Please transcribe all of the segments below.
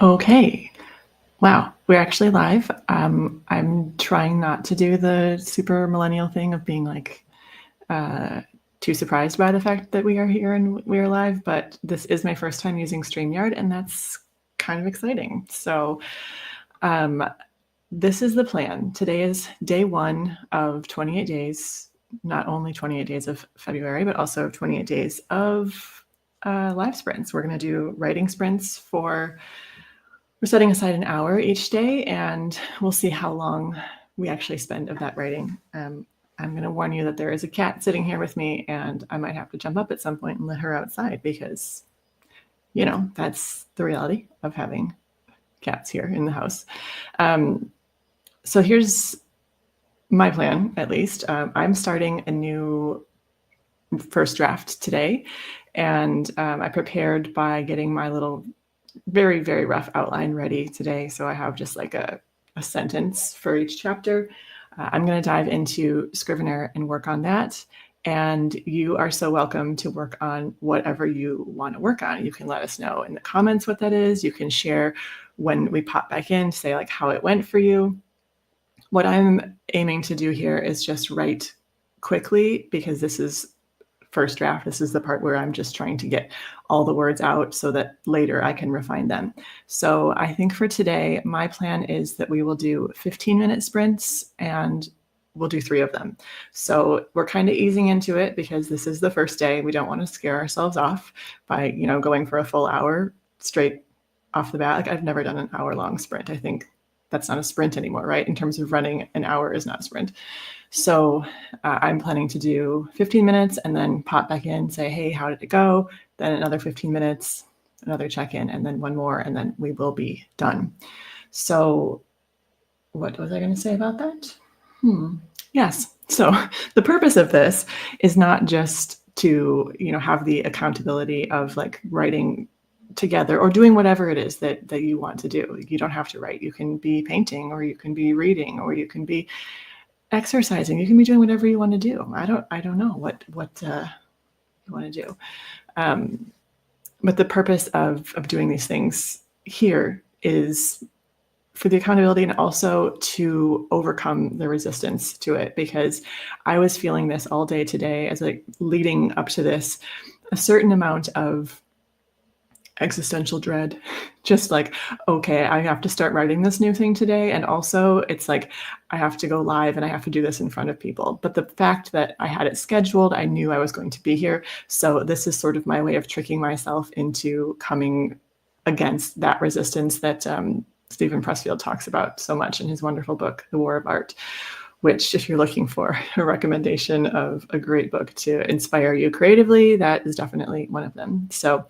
Okay. Wow. We're actually live. I'm trying not to do the super millennial thing of being like uh, too surprised by the fact that we are here and we are live, but this is my first time using StreamYard, and that's kind of exciting. So, um, this is the plan. Today is day one of 28 days, not only 28 days of February, but also 28 days of live sprints. We're going to do writing sprints for we're setting aside an hour each day, and we'll see how long we actually spend of that writing. I'm going to warn you that there is a cat sitting here with me, and I might have to jump up at some point and let her outside because, that's the reality of having cats here in the house. So here's my plan, at least. I'm starting a new first draft today, and I prepared by getting my little very, very rough outline ready today. So I have just like a sentence for each chapter. I'm going to dive into Scrivener and work on that. And you are so welcome to work on whatever you want to work on. You can let us know in the comments what that is. You can share when we pop back in, say like how it went for you. What I'm aiming to do here is just write quickly because this is first draft. This is the part where I'm just trying to get all the words out so that later I can refine them. So I think for today, my plan is that we will do 15-minute sprints and we'll do 3 of them. So we're kind of easing into it because this is the first day. We don't want to scare ourselves off by, going for a full hour straight off the bat. Like I've never done an hour-long sprint. I think that's not a sprint anymore, right? In terms of running, an hour is not a sprint. So I'm planning to do 15 minutes and then pop back in, say, hey, how did it go? Then another 15 minutes, another check-in, and then one more, and then we will be done. So what was I going to say about that? Yes. So the purpose of this is not just to, have the accountability of like writing together or doing whatever it is that you want to do. You don't have to write. You can be painting, or you can be reading, or you can be exercising. You can be doing whatever you want to do. I don't know what you want to do. But the purpose of doing these things here is for the accountability and also to overcome the resistance to it, because I was feeling this all day today as like leading up to this, a certain amount of existential dread, just like, okay, I have to start writing this new thing today, and also it's like I have to go live and I have to do this in front of people. But the fact that I had it scheduled, I knew I was going to be here, so this is sort of my way of tricking myself into coming against that resistance that Stephen Pressfield talks about so much in his wonderful book The War of Art, which, if you're looking for a recommendation of a great book to inspire you creatively, that is definitely one of them. So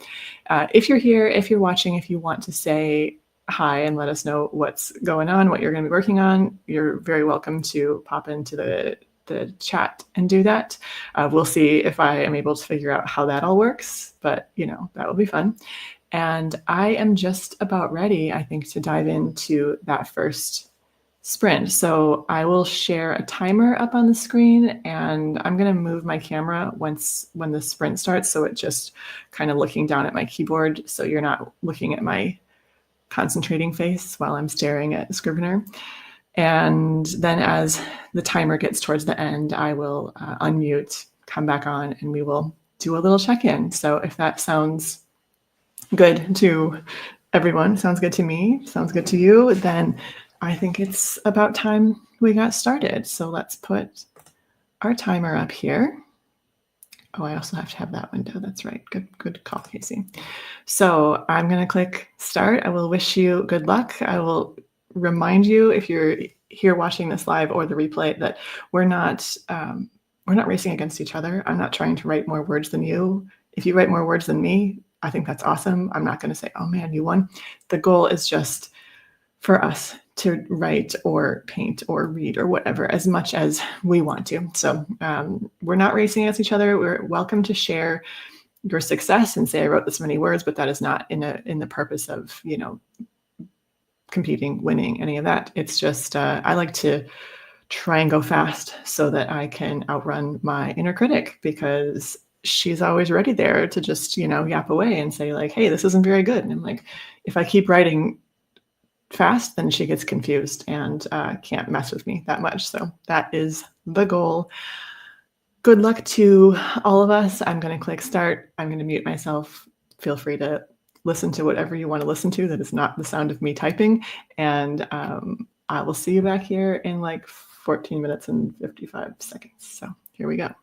if you're here, if you're watching, if you want to say hi and let us know what's going on, what you're going to be working on, you're very welcome to pop into the chat and do that. We'll see if I am able to figure out how that all works, but that will be fun. And I am just about ready, I think, to dive into that first sprint. So I will share a timer up on the screen, and I'm going to move my camera when the sprint starts, so it's just kind of looking down at my keyboard, so you're not looking at my concentrating face while I'm staring at Scrivener. And then as the timer gets towards the end, I will unmute, come back on, and we will do a little check-in. So if that sounds good to everyone, sounds good to me, sounds good to you, then I think it's about time we got started. So let's put our timer up here. Oh, I also have to have that window. That's right. Good call, Casey. So I'm going to click start. I will wish you good luck. I will remind you, if you're here watching this live or the replay, that we're not racing against each other. I'm not trying to write more words than you. If you write more words than me, I think that's awesome. I'm not going to say, oh man, you won. The goal is just for us to write or paint or read or whatever as much as we want to. So we're not racing against each other. We're welcome to share your success and say, I wrote this many words, but that is not in the purpose of, competing, winning, any of that. It's just, I like to try and go fast so that I can outrun my inner critic, because she's always ready there to just, yap away and say like, "Hey, this isn't very good." And I'm like, if I keep writing fast, then she gets confused and can't mess with me that much. So that is the goal. Good luck to all of us. I'm going to click start. I'm going to mute myself. Feel free to listen to whatever you want to listen to that is not the sound of me typing. And I will see you back here in like 14 minutes and 55 seconds. So here we go.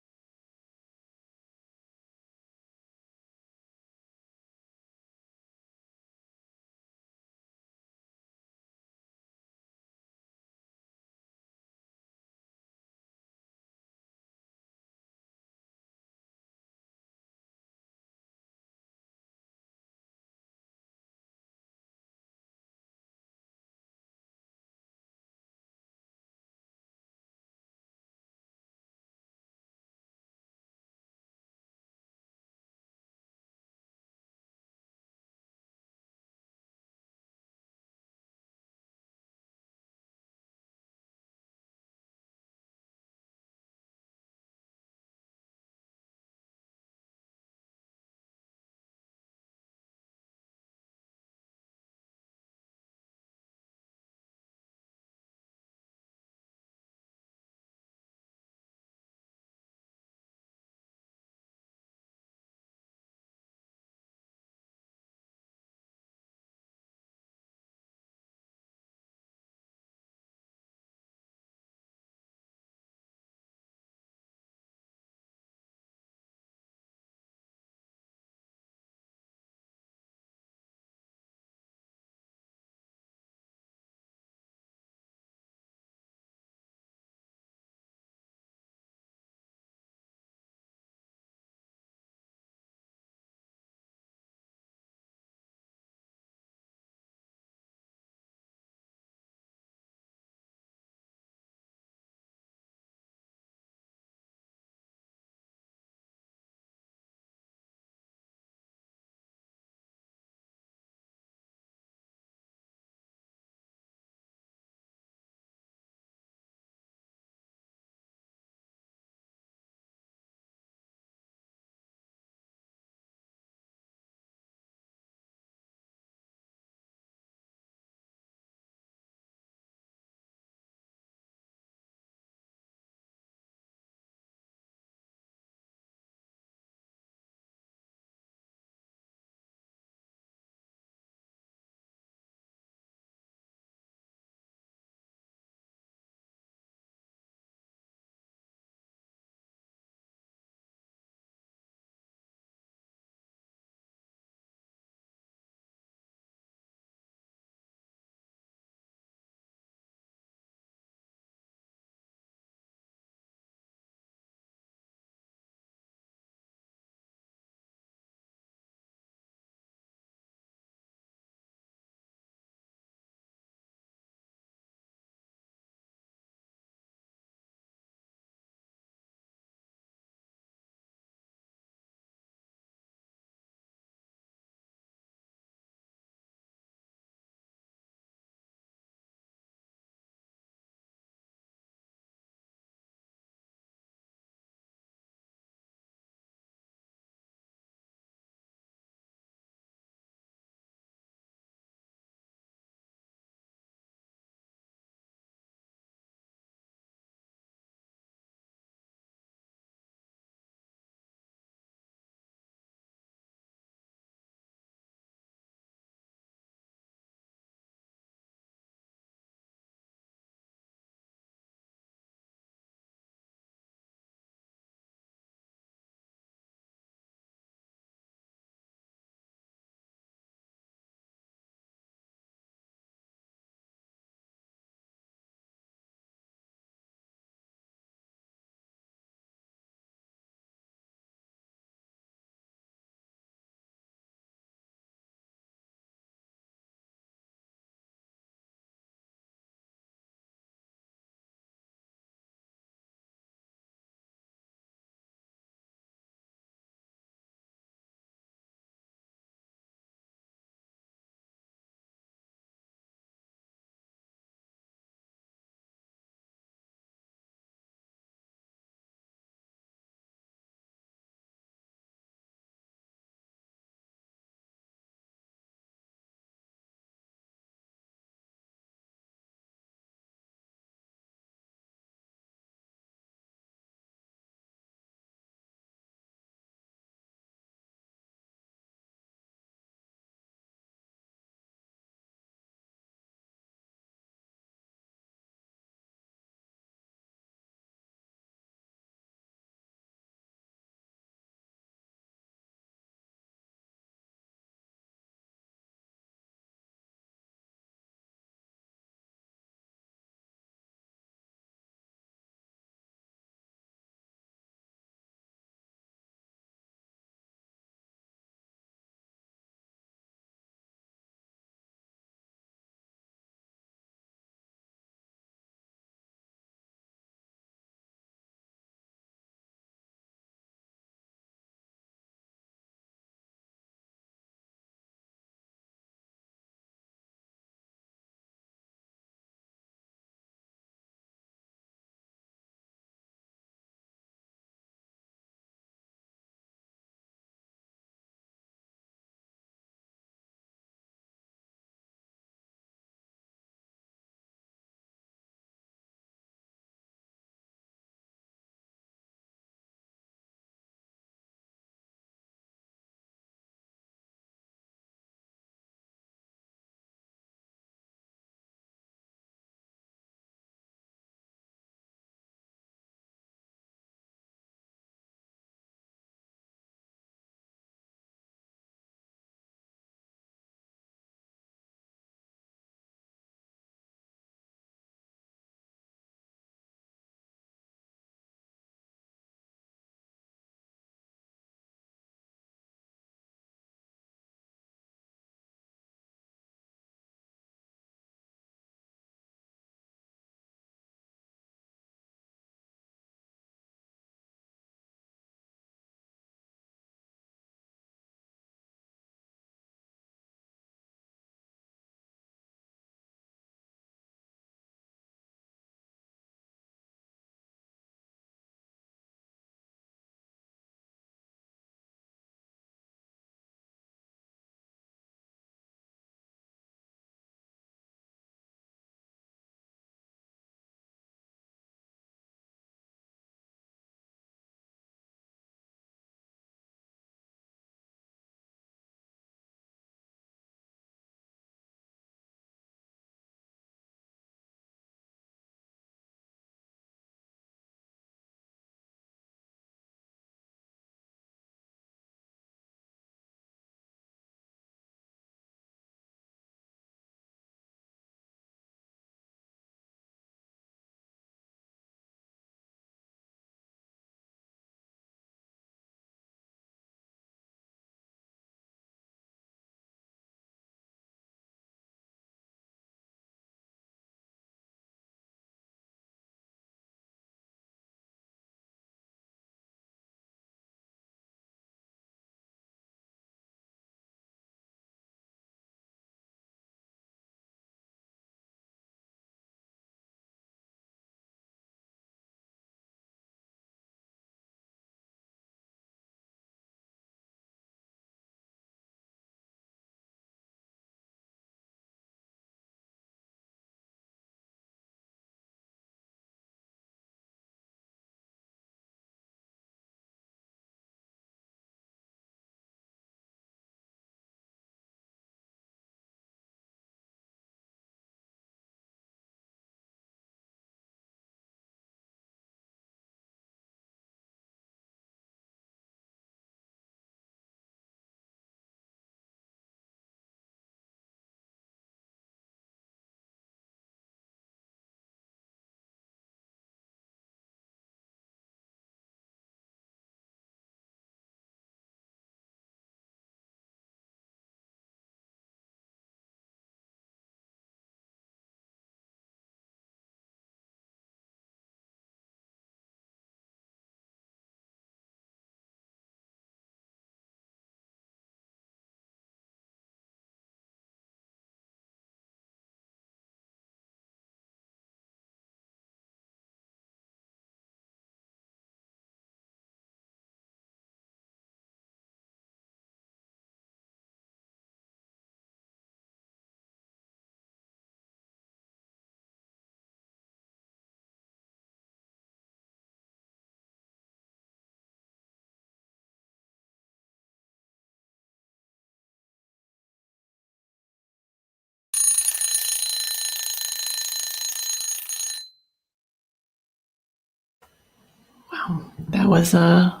Wow, that was a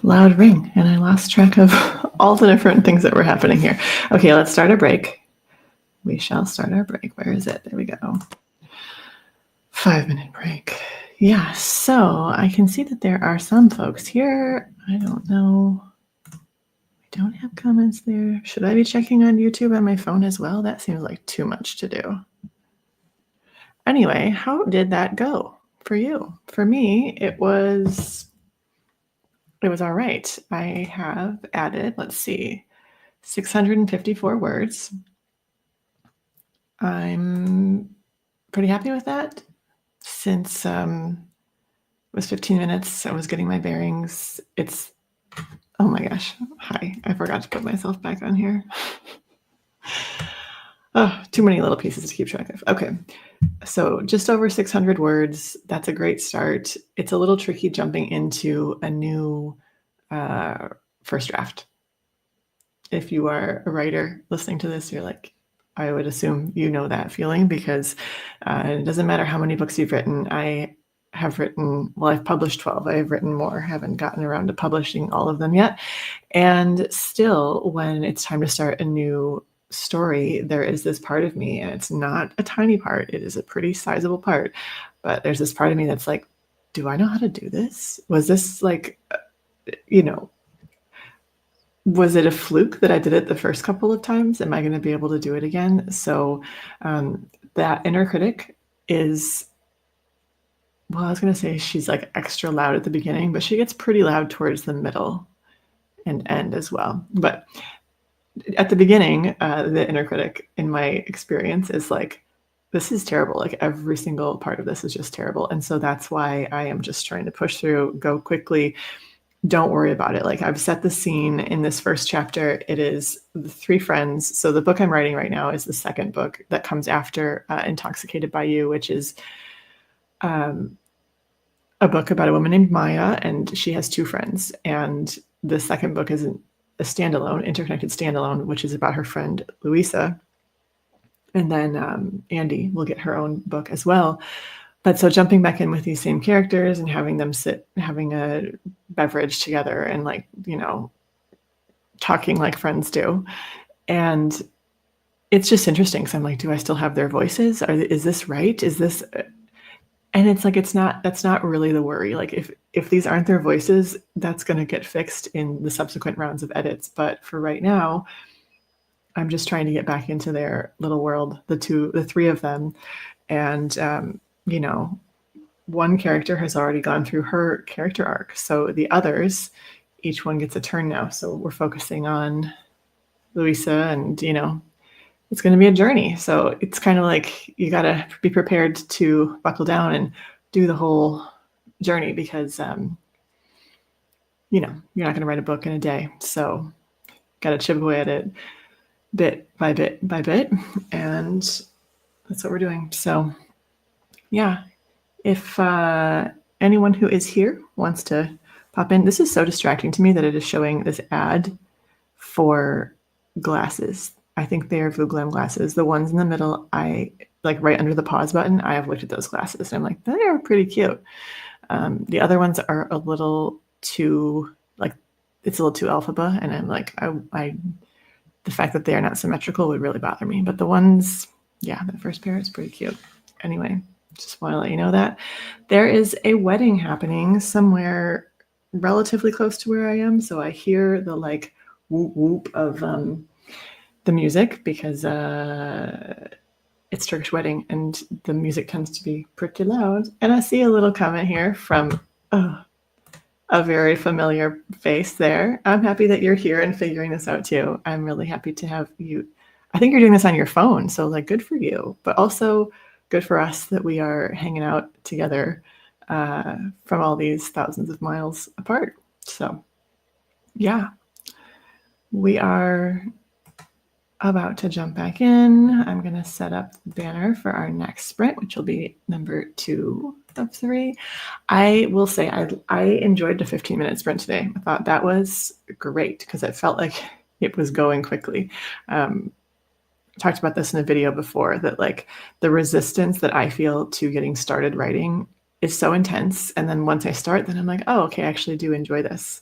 loud ring, and I lost track of all the different things that were happening here. Okay, let's start our break. We shall start our break. Where is it? There we go. 5-minute break. Yeah, so I can see that there are some folks here. I don't know. I don't have comments there. Should I be checking on YouTube on my phone as well? That seems like too much to do. Anyway, how did that go for you? For me, it was all right. I have added, let's see, 654 words. I'm pretty happy with that. Since it was 15 minutes, I was getting my bearings. It's, oh my gosh, hi, I forgot to put myself back on here. Oh, too many little pieces to keep track of. Okay, so just over 600 words. That's a great start. It's a little tricky jumping into a new first draft. If you are a writer listening to this, you're like, I would assume you know that feeling, because it doesn't matter how many books you've written. I have written, well, I've published 12. I've written more, haven't gotten around to publishing all of them yet. And still, when it's time to start a new story, there is this part of me, and it's not a tiny part, it is a pretty sizable part, but there's this part of me that's like, do I know how to do this? Was this like, was it a fluke that I did it the first couple of times? Am I going to be able to do it again? So that inner critic is, well, I was going to say she's like extra loud at the beginning, but she gets pretty loud towards the middle and end as well. But at the beginning, the inner critic, in my experience, is like, this is terrible. Like every single part of this is just terrible. And so that's why I am just trying to push through, go quickly. Don't worry about it. Like, I've set the scene in this first chapter. It is the three friends. So the book I'm writing right now is the second book that comes after Intoxicated by You, which is a book about a woman named Maya, and she has two friends. And the second book is a standalone, interconnected standalone, which is about her friend Louisa. And then Andy will get her own book as well. But so jumping back in with these same characters and having them sit, having a beverage together and like, talking like friends do. And it's just interesting. So I'm like, do I still have their voices? Is this right? Is this, and it's like, that's not really the worry. Like if these aren't their voices, that's going to get fixed in the subsequent rounds of edits. But for right now, I'm just trying to get back into their little world, the three of them. And, one character has already gone through her character arc. So the others, each one gets a turn now. So we're focusing on Louisa, and, it's going to be a journey. So it's kind of like you got to be prepared to buckle down and do the whole journey, because, you're not going to write a book in a day. So got to chip away at it bit by bit by bit. And that's what we're doing. So yeah, if anyone who is here wants to pop in, this is so distracting to me that it is showing this ad for glasses. I think they are Vuglam glasses. The ones in the middle, I like right under the pause button, I have looked at those glasses and I'm like, they are pretty cute. The other ones are a little too, like, it's a little too alphaba. And I'm like, the fact that they are not symmetrical would really bother me. But the ones, yeah, the first pair is pretty cute. Anyway, just want to let you know that there is a wedding happening somewhere relatively close to where I am. So I hear the like whoop whoop of the music, because it's Turkish wedding and the music tends to be pretty loud. And I see a little comment here from a very familiar face there. I'm happy that you're here and figuring this out too. I'm really happy to have you. I think you're doing this on your phone, so like good for you, but also good for us that we are hanging out together from all these thousands of miles apart. So yeah, we are about to jump back in. I'm going to set up the banner for our next sprint, which will be number 2 of 3. I will say I enjoyed the 15-minute sprint today. I thought that was great because it felt like it was going quickly. I talked about this in a video before, that like the resistance that I feel to getting started writing is so intense. And then once I start, then I'm like, oh, okay, I actually do enjoy this.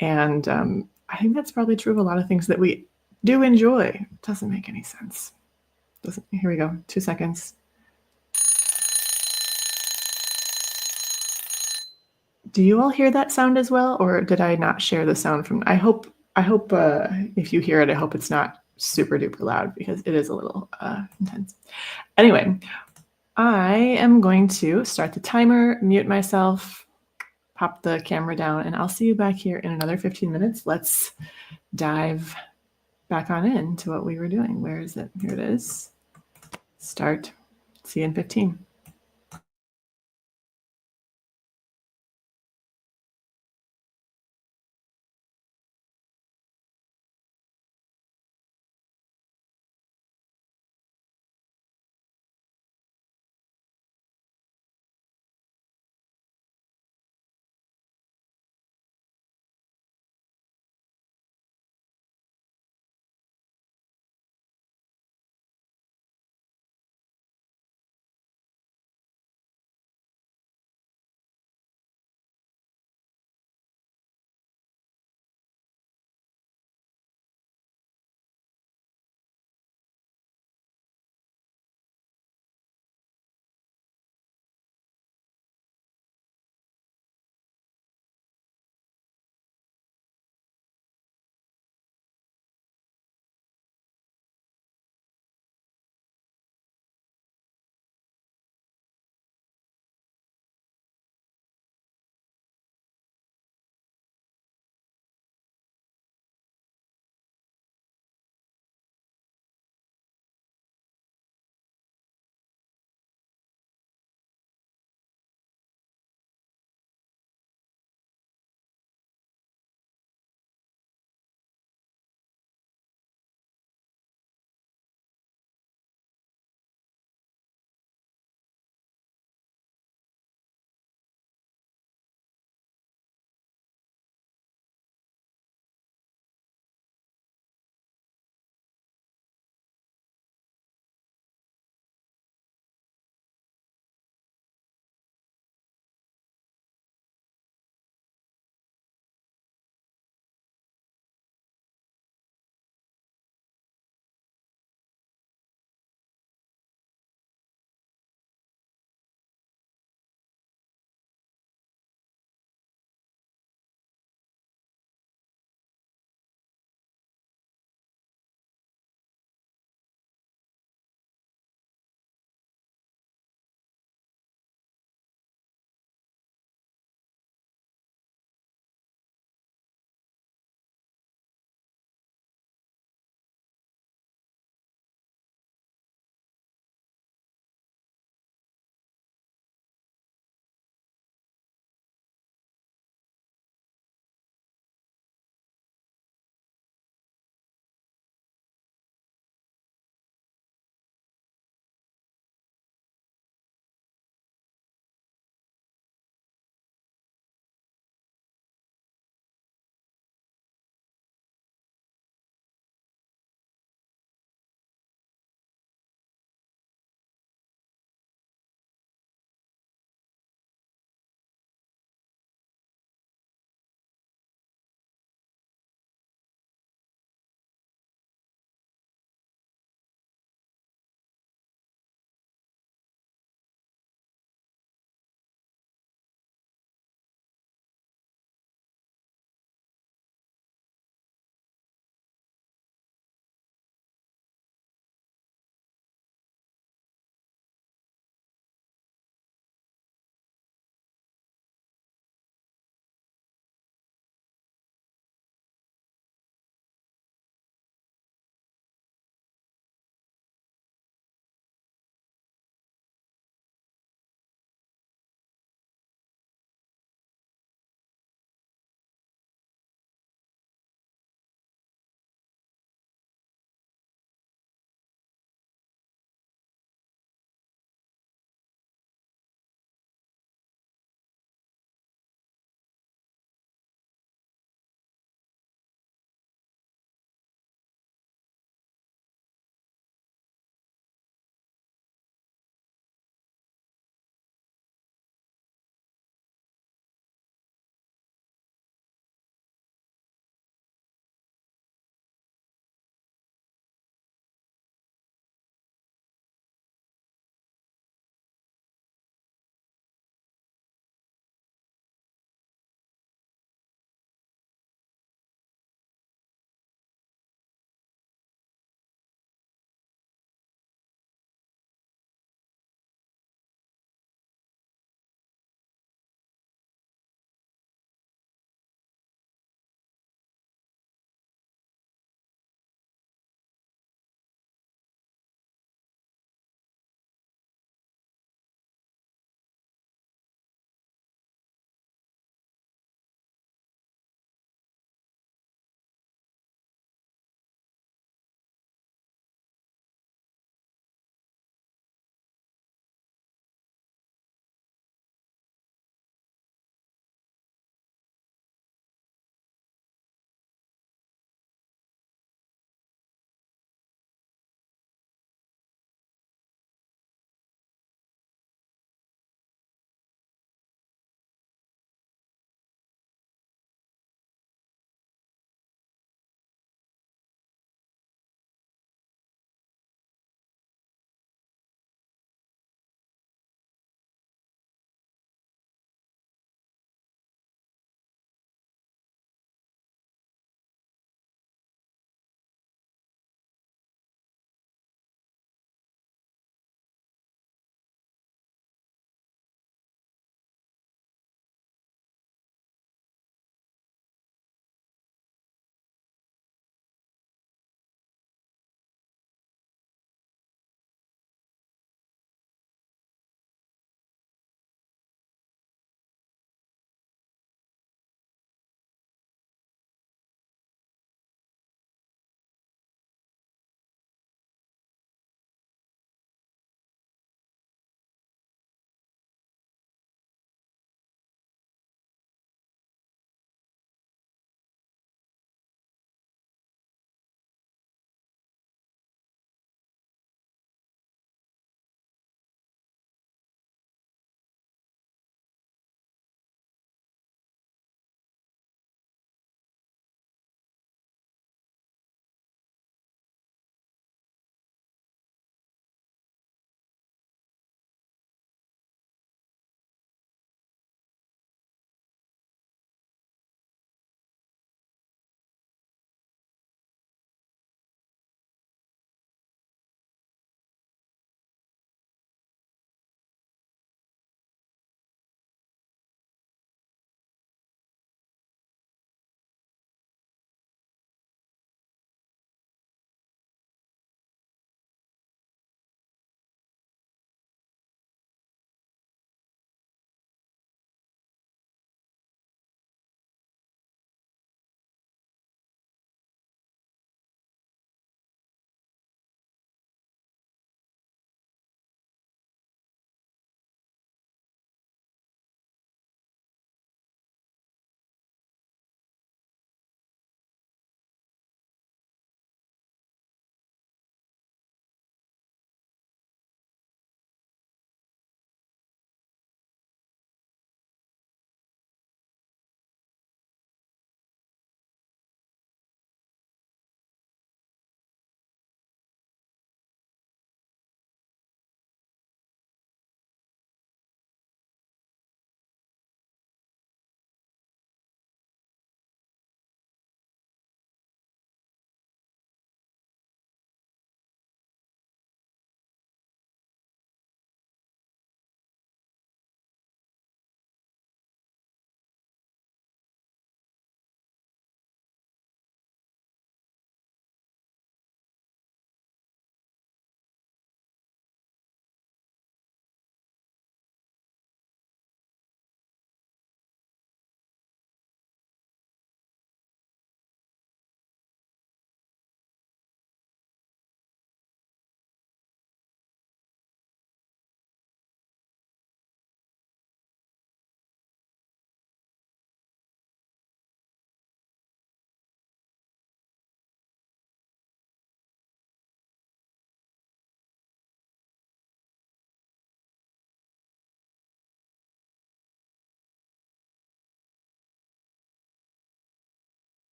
And I think that's probably true of a lot of things that we do enjoy. It doesn't make any sense. Doesn't, here we go, 2 seconds. Do you all hear that sound as well, or did I not share the sound from? I hope if you hear it, I hope it's not super duper loud because it is a little intense. Anyway, I am going to start the timer, mute myself, pop the camera down, and I'll see you back here in another 15 minutes. Let's dive back on into what we were doing. Where is it? Here it is. Start. See you in 15.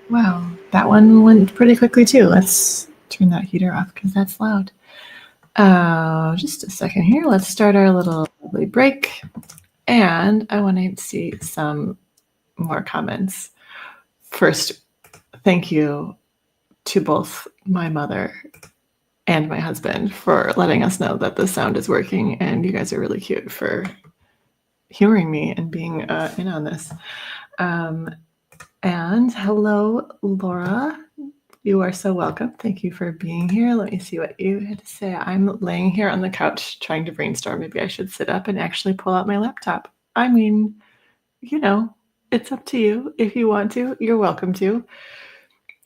Wow, that one went pretty quickly too. Let's turn that heater off because that's loud. Just a second here. Let's start our little lovely break. And I want to see some more comments. First, thank you to both my mother and my husband for letting us know that the sound is working, and you guys are really cute for humoring me and being in on this. And hello, Laura. You are so welcome. Thank you for being here. Let me see what you had to say. I'm laying here on the couch trying to brainstorm. Maybe I should sit up and actually pull out my laptop. I mean, you know, it's up to you. If you want to, you're welcome to.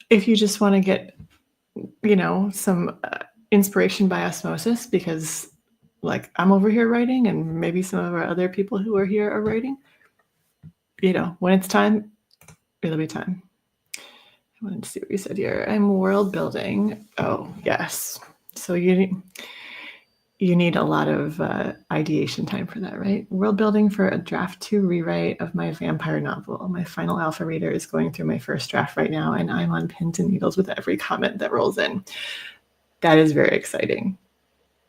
If you just want to get, some inspiration by osmosis, because like I'm over here writing and maybe some of our other people who are here are writing, when it's time, it'll be time. I wanted to see what you said here. I'm world building. Oh, yes. So you need a lot of ideation time for that, right? World building for a draft 2 rewrite of my vampire novel. My final alpha reader is going through my first draft right now, and I'm on pins and needles with every comment that rolls in. That is very exciting.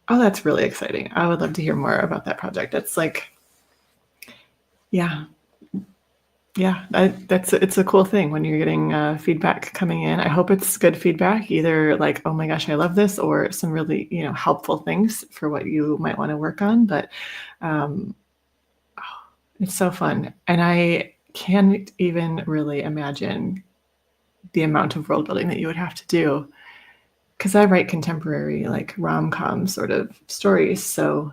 Oh, that's really exciting. I would love to hear more about that project. That's like, yeah, it's a cool thing when you're getting feedback coming in. I hope it's good feedback, either like, oh my gosh, I love this, or some really helpful things for what you might want to work on. But it's so fun, and I can't even really imagine the amount of world building that you would have to do, because I write contemporary, like rom-com sort of stories, so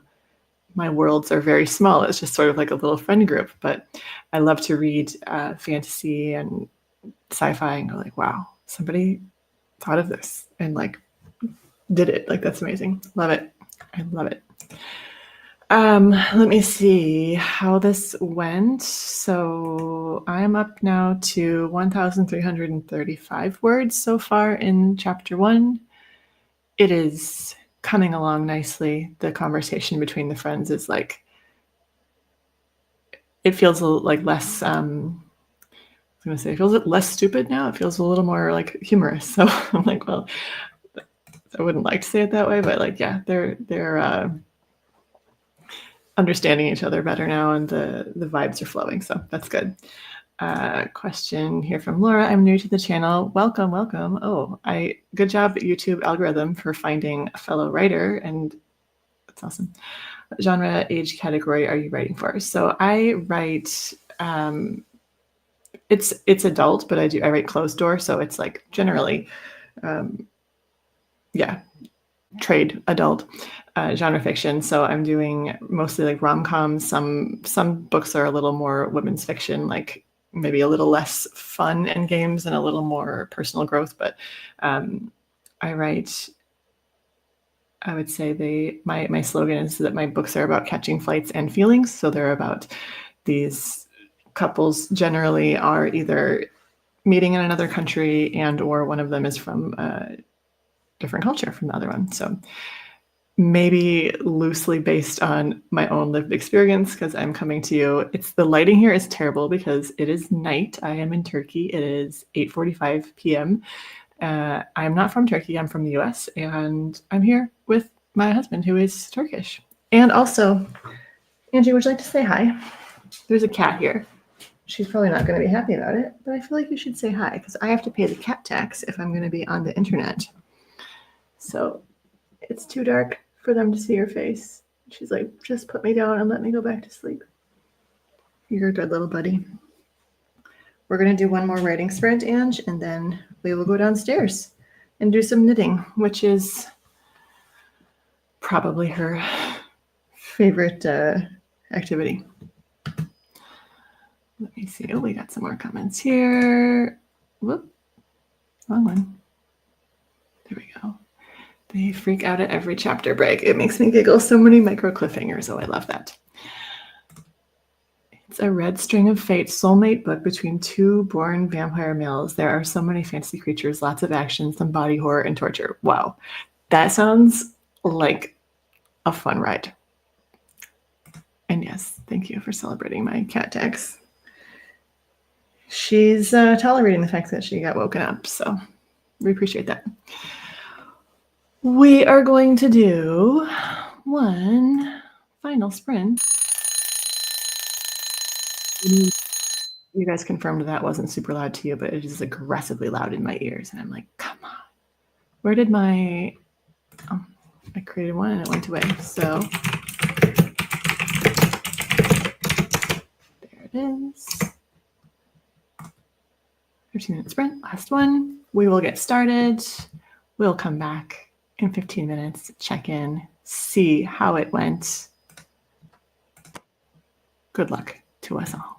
my worlds are very small. It's just sort of like a little friend group, but I love to read fantasy and sci-fi and go like, wow, somebody thought of this and like did it. Like, that's amazing. Love it. I love it. Let me see how this went. So I'm up now to 1,335 words so far in chapter 1. It is coming along nicely. The conversation between the friends is like, it feels like less it feels less stupid now. It feels a little more like humorous. So I'm like, well, I wouldn't like to say it that way, but like, yeah, they're understanding each other better now, and the vibes are flowing. So that's good. Question here from Laura. I'm new to the channel. Welcome. Oh, good job, YouTube algorithm, for finding a fellow writer, and that's awesome. What genre, age category are you writing for? So I write. It's adult, but I write closed door, so it's like generally, trade adult genre fiction. So I'm doing mostly like rom-coms. Some books are a little more women's fiction, like maybe a little less fun and games and a little more personal growth. But I write. I would say my slogan is that my books are about catching flights and feelings. So they're about these couples generally are either meeting in another country, and or one of them is from a different culture from the other one. So maybe loosely based on my own lived experience, because I'm coming to you. The lighting here is terrible because it is night. I am in Turkey. It is 8:45 p.m. I'm not from Turkey. I'm from the US, and I'm here with my husband, who is Turkish. And also, Angie, would you like to say hi? There's a cat here. She's probably not going to be happy about it, but I feel like you should say hi, because I have to pay the cat tax if I'm going to be on the internet. So it's too dark for them to see her face. She's like, just put me down and let me go back to sleep. You're a good little buddy. We're going to do one more writing sprint, Ange, and then we will go downstairs and do some knitting, which is probably her favorite activity. Let me see. Oh, we got some more comments here. Whoop. Wrong one. There we go. They freak out at every chapter break. It makes me giggle. So many micro cliffhangers. Oh, I love that. It's a Red String of Fate soulmate book between two born vampire males. There are so many fantasy creatures, lots of action, some body horror, and torture. Wow. That sounds like a fun ride. And yes, thank you for celebrating my cat tax. she's tolerating the fact that she got woken up, so we appreciate that. We are going to do one final sprint. You guys confirmed that wasn't super loud to you, but it is aggressively loud in my ears. And I'm like, come on. Where did my. Oh, I created one and it went away. So there it is. 15-minute sprint, last one. We will get started. We'll come back in 15 minutes, check in, see how it went. Good luck to us all.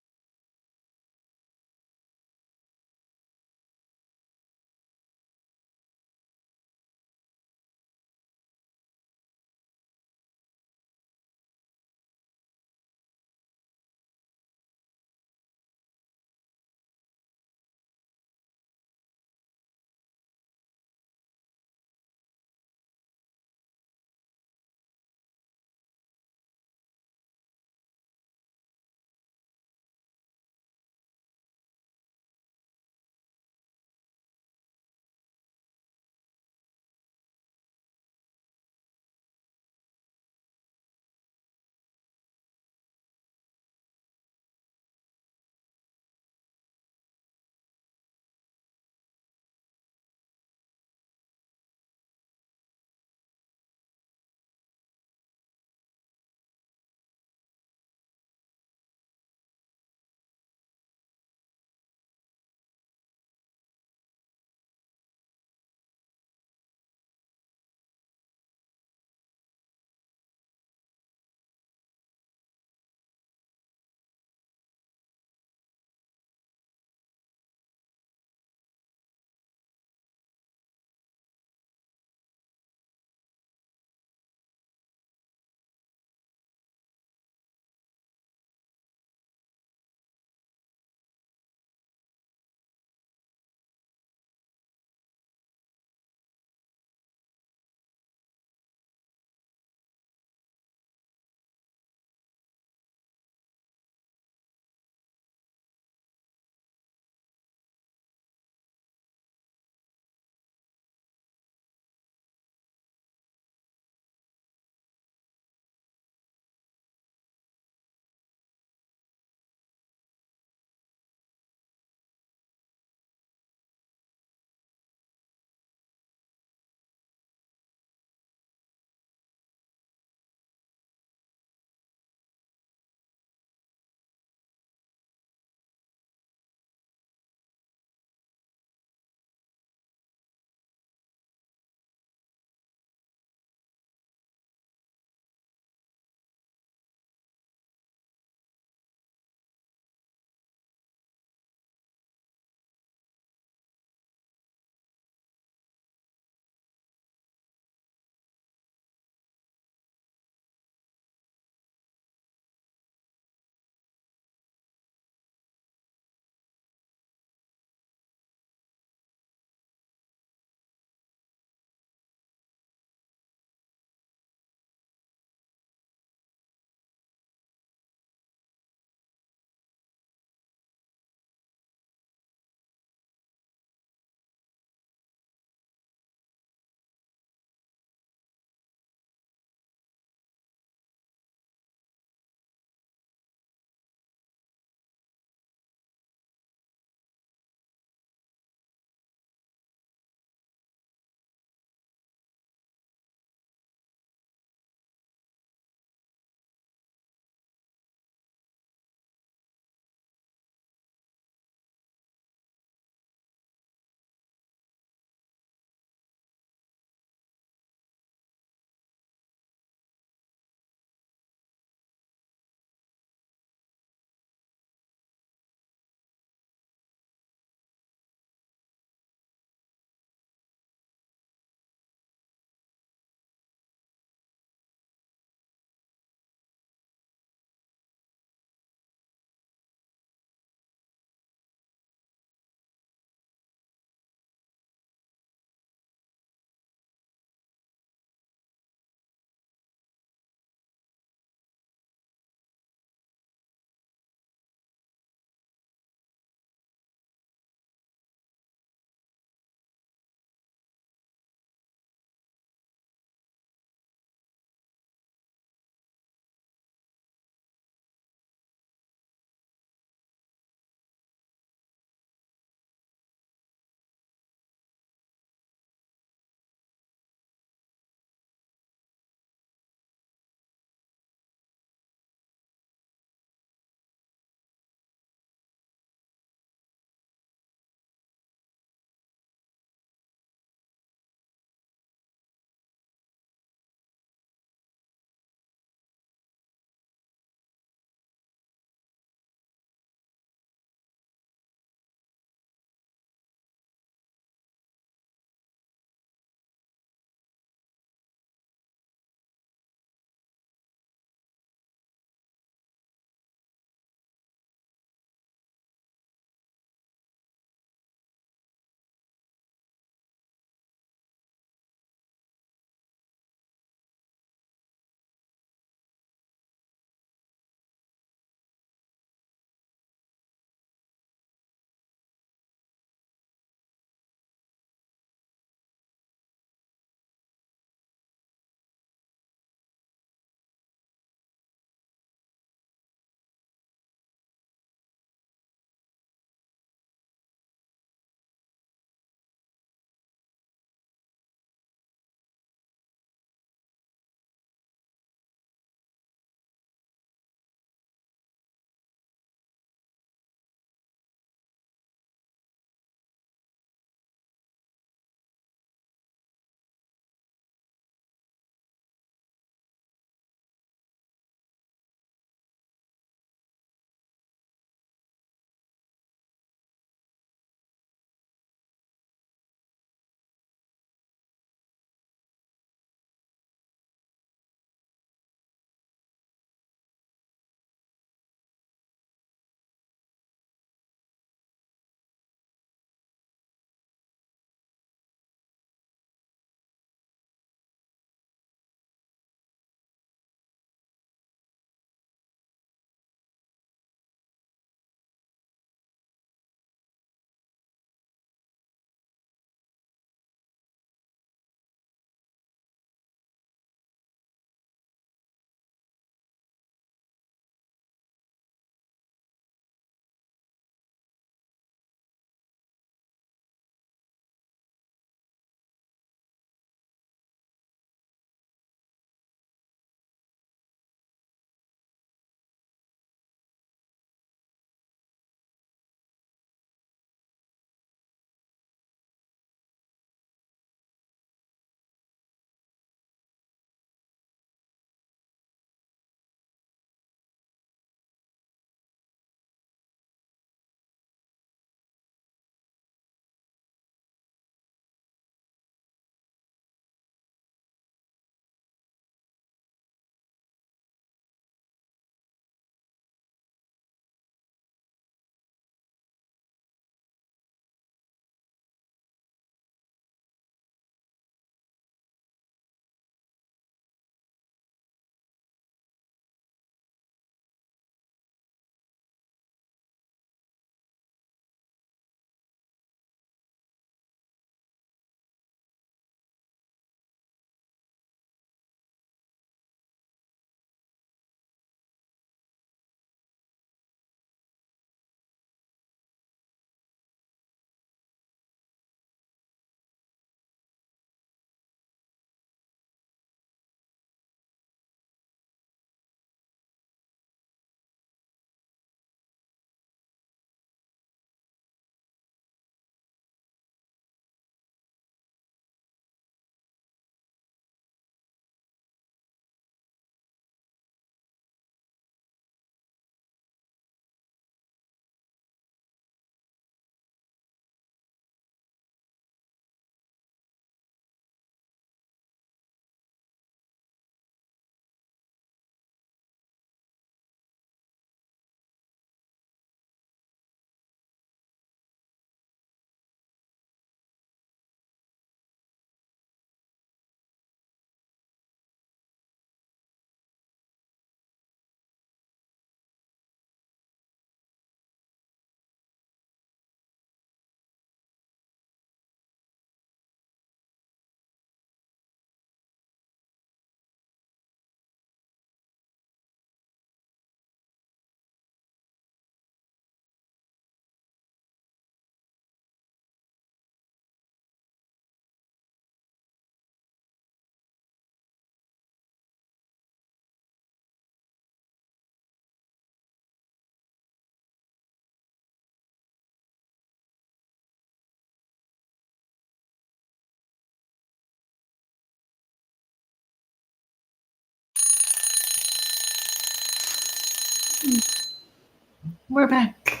We're back.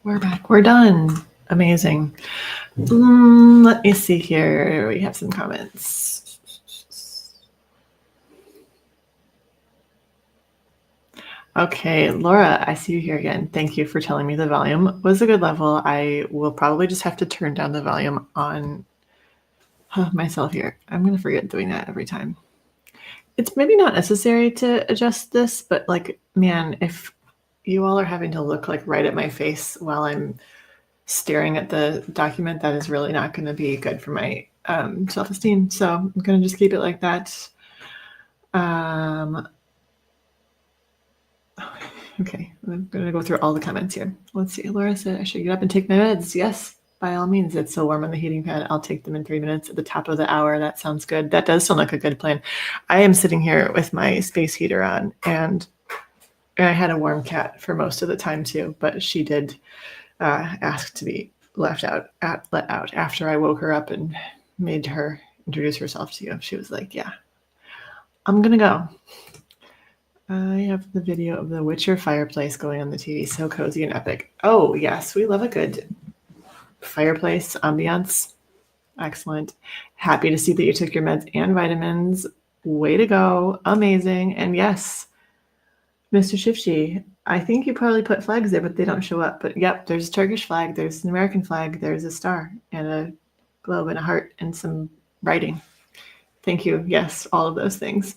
We're back. We're done. Amazing. Let me see here. We have some comments. Okay, Laura, I see you here again. Thank you for telling me the volume was a good level. I will probably just have to turn down the volume on myself here. I'm going to forget doing that every time. It's maybe not necessary to adjust this, but like, man, if you all are having to look like right at my face while I'm staring at the document, that is really not going to be good for my self-esteem. So I'm going to just keep it like that. Okay, I'm going to go through all the comments here. Let's see. Laura said I should get up and take my meds. Yes, by all means. It's so warm on the heating pad. I'll take them in 3 minutes at the top of the hour. That sounds good. That does sound like a good plan. I am sitting here with my space heater on, and I had a warm cat for most of the time too, but she did ask to be let out after I woke her up and made her introduce herself to you. She was like, yeah, I'm going to go. I have the video of the Witcher fireplace going on the TV. So cozy and epic. Oh, yes. We love a good fireplace ambiance. Excellent. Happy to see that you took your meds and vitamins. Way to go. Amazing. And yes, Mr. Shifty, I think you probably put flags there, but they don't show up. But yep, there's a Turkish flag. There's an American flag. There's a star and a globe and a heart and some writing. Thank you. Yes, all of those things.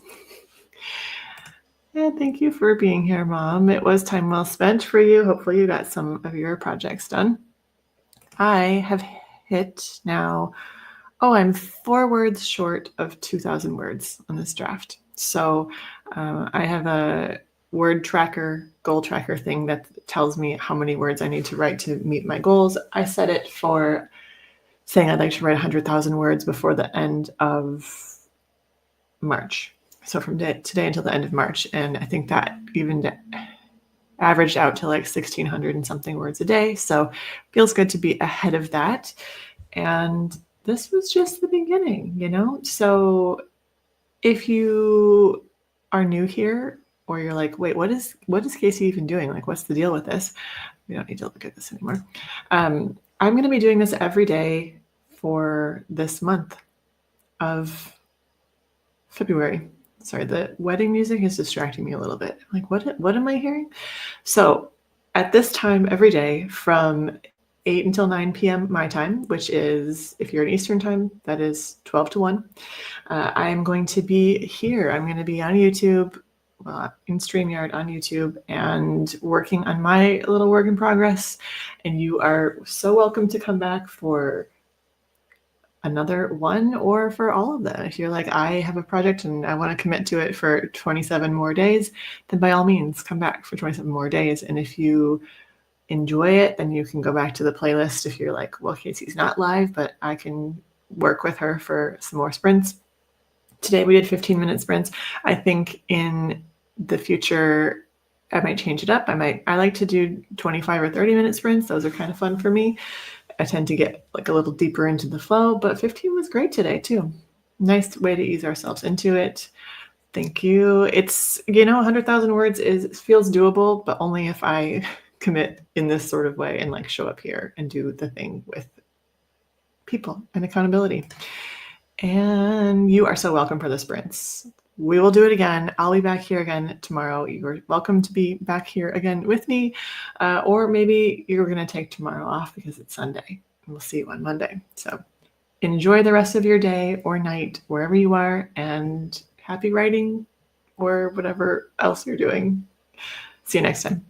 And thank you for being here, Mom. It was time well spent for you. Hopefully you got some of your projects done. I have hit now, I'm 4 words short of 2,000 words on this draft. So I have a word tracker, goal tracker thing that tells me how many words I need to write to meet my goals. I set it for saying I'd like to write 100,000 words before the end of March. So from today until the end of March. And I think that even averaged out to like 1,600 and something words a day. So feels good to be ahead of that. And this was just the beginning, So if you are new here or you're like, wait, what is Casey even doing? Like, what's the deal with this? We don't need to look at this anymore. I'm going to be doing this every day for this month of February. Sorry, the wedding music is distracting me a little bit. I'm like, what am I hearing? So at this time every day from 8 until 9 p.m. my time, which is, if you're in Eastern time, that is 12 to 1. I'm going to be here. I'm going to be on YouTube, in StreamYard on YouTube, and working on my little work in progress. And you are so welcome to come back for another one or for all of them. If you're like, I have a project and I want to commit to it for 27 more days, then by all means, come back for 27 more days. And if you enjoy it, then you can go back to the playlist. If you're like, well, Casey's not live, but I can work with her for some more sprints. Today we did 15-minute sprints. I think in the future, I might change it up. I like to do 25 or 30-minute sprints. Those are kind of fun for me. I tend to get like a little deeper into the flow, but 15 was great today too. Nice way to ease ourselves into it. Thank you. It's, 100,000 words feels doable, but only if I commit in this sort of way and like show up here and do the thing with people and accountability. And you are so welcome for the sprints. We will do it again. I'll be back here again tomorrow. You're welcome to be back here again with me. Or maybe you're going to take tomorrow off because it's Sunday. And we'll see you on Monday. So enjoy the rest of your day or night, wherever you are, and happy writing or whatever else you're doing. See you next time.